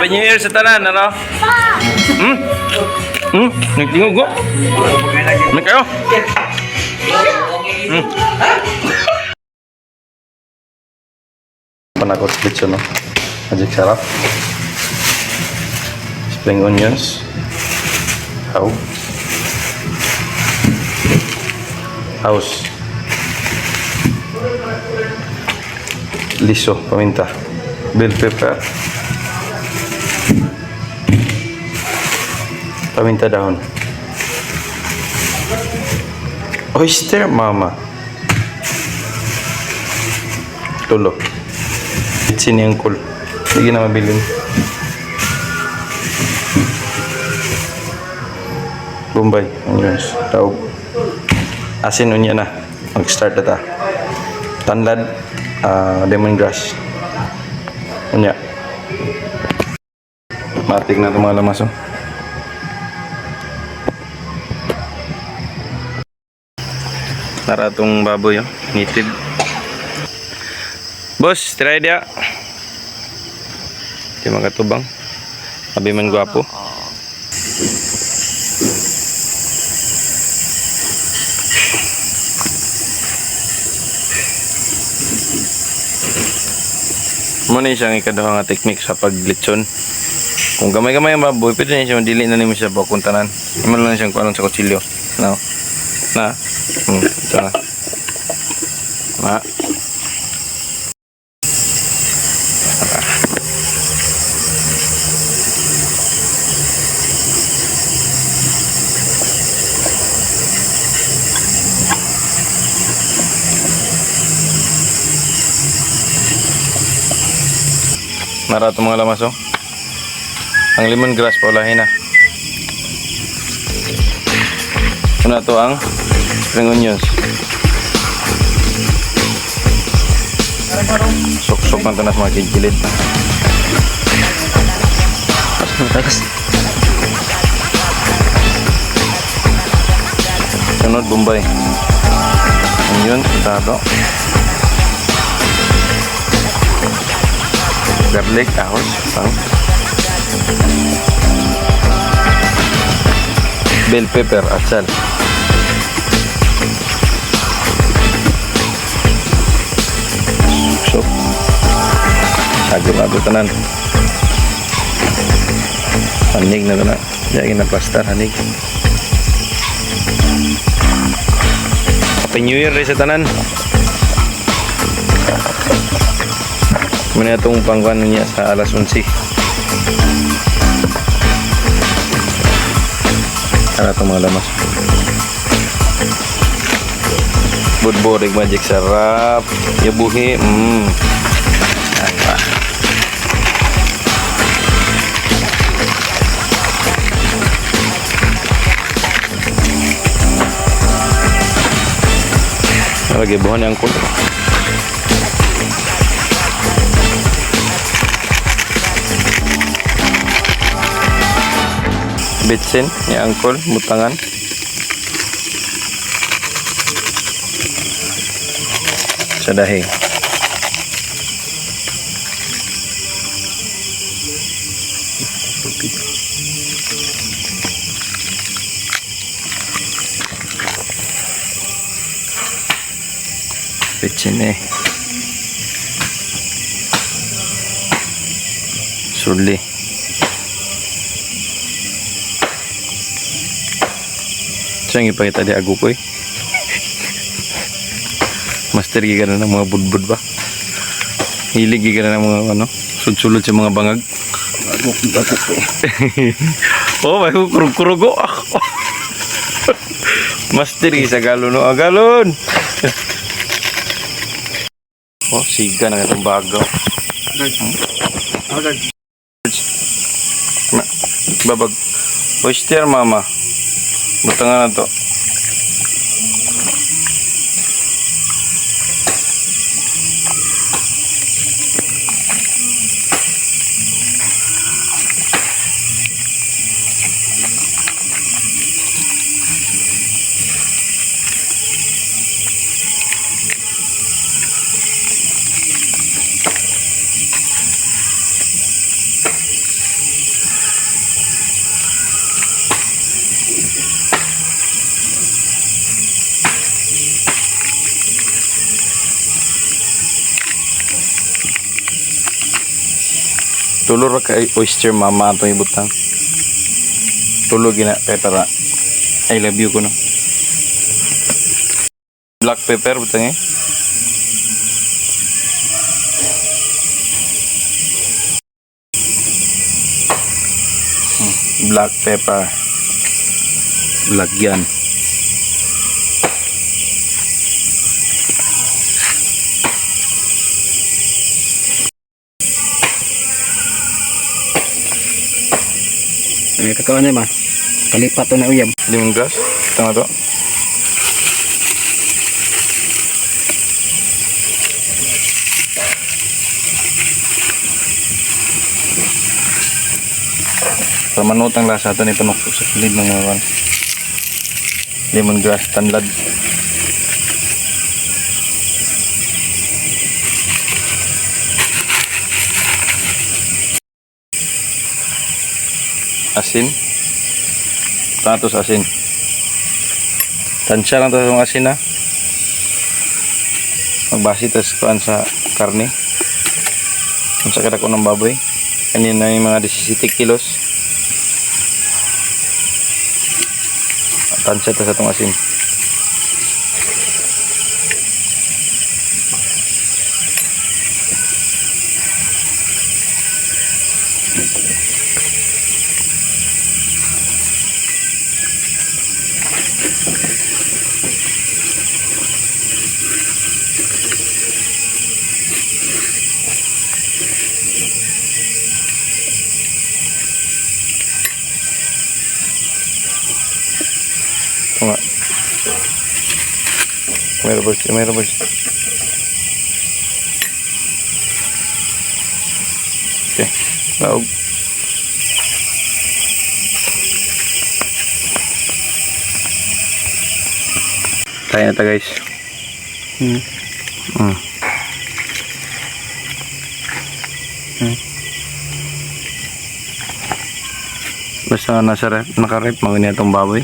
Happy New Year sa tanan, ano? Nagtingog ko? May kayo? Panakot pizza, no? Magic sarap. Spring onions. How? House. Liso, paminta. Bell pepper. Paminta dahon. Oyster mama. Tulo. Sini ang cool. Hindi na mabilin. Bombay. Onions. Taog. Asin unya na. Mag-start na ta. Tanlad. Lemongrass. Unya. Matik na itong mga lamas. Naratong baboy. Native. Boss, try dia. Di makatubang. Abi man gwapo. Muna siyang ikaduha nga teknik sa paglitson. Kung gamay-gamay ang baboy, pwede na siya madili na nimo siya bakuntanan. Imo lang siyang kuanon sa kutsilyo. No. Na. Ito na. Na. Nara ito mga lamas, oh. Ang lemongrass paulahin na. Una to ang spring onions. Sok-sok na ito na sa mga kigilid. Sunod, Bombay. Onion, tado. Garlic, ahos, pang. Bell pepper, asal. So, sagol-agol tanan. Hanig na tanan. Diyan na plastar, hanig. Happy New Year sa tanan. Muna itong pangkuhan niya sa alas 11. Para itong mga lamas. Budborig magic sarap. Yabuhi. Apa. Lagi buhan yang kulit. Bitsin ni angkol butangan sa dahi. Bitsin suli. Siyang ipakita di agupoy. Master giga na ng mga budbud ba? Hilig giga na ng mga ano, sulod-sulod sa mga bangag. Oh, may kurug-kurugo. Master giga sa galon, no? Galon! Oh, siga na itong bagaw. Babag. Oyster mama. Butangan na to. Tulor ka oyster mama atong ibutang. Tulog gina pepper. I love you ko no. Black pepper butang eh. Black pepper. Lagyan. Ay kakaon na ba? Kalipat to na uyab. Lemongrass. Tama to. Para manutang lasa ito ni panukso sa kilid ng mga lemongrass tanlad. Asin. Tatos asin. Tansya lang ito yung asin ha. Magbasi tas kuan sa karne. Kung sa kada ko ng baboy. Kanina yung mga 17 kilos. Tansya ito sa itong asin. Ito nga. Mayroon ba? Okay. Laog. Tayo na ito guys. Basta nasa rep, naka-rep, maganda itong baboy.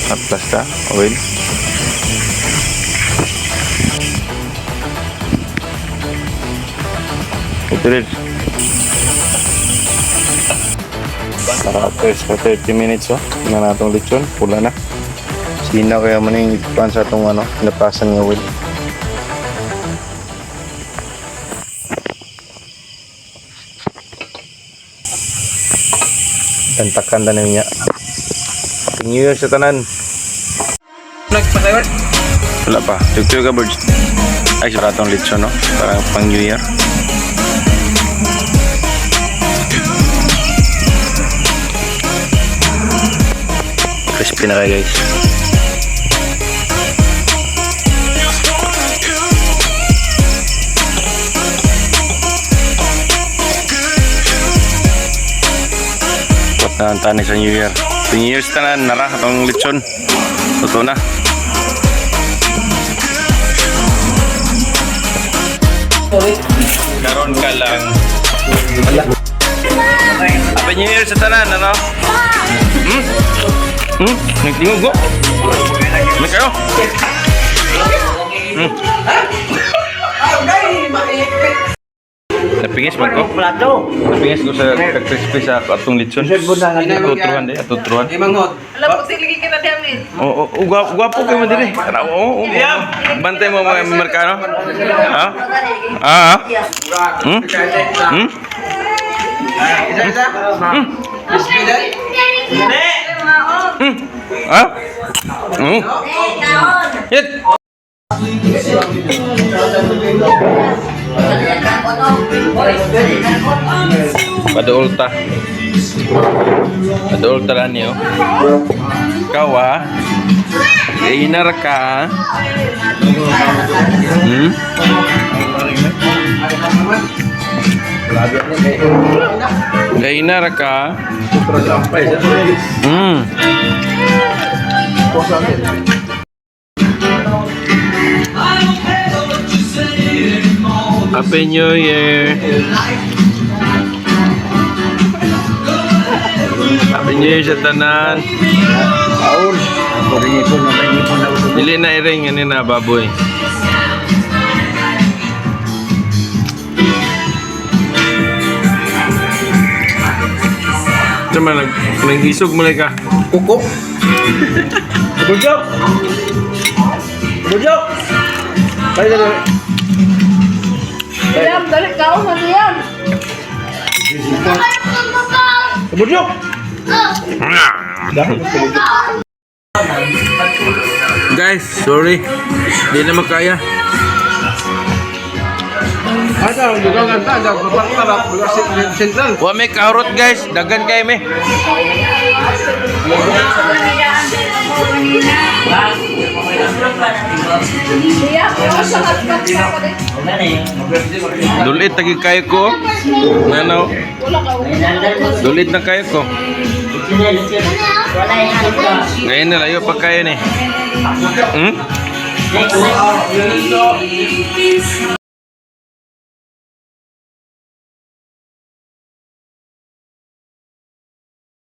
Atlas ka, oil. Ito rin. Para sa 30 minutes oh. Tingnan natong lechon, pula na. Sinaw kaya man yung ipan sa itong ano, napasan ng oil. Tantakan na niya. New Year sa tanan. Wala pa. Tugtog ka birds. Ay, sa ratong lechon no. Parang pang New Year. Crispy na kayo guys. Pot na ang tani sa New Year. New Year's tanan, nara itong lechon. Totoo na. Karon ka lang. Happy New Year sa tanan, ano? Nagtingog ko? May kayo? Napingis man ko? Napingis ko sa crispy sa atong litson. Atutruhan din, atutruhan. Alam po sila kita diamin. Oo, gwapo kayo man din eh. Oo, bantay mo mga merkano. Ha? Ah? Ha? Hit! Padulta. Padulta lang niyo. Kawa. Inar ka. Gainar ka. Happy New Year. Happy New Year sa tanan. Dili na iring ani na baboy. Sama nag-isog mo ka. Kuko. Bujok. Bujok. Balik na. Diam, dali kau sa diam. Bujok. Guys, sorry. Di na makaya. Ada juga kan ada berparab sentral. Wa may karot guys, dagan kay me. Iya, sangat apa deh. Dulit lagi kayo ko. Nano? Wala ka. Dulit na kayo ko. Ngayon na layo pa kayo ni.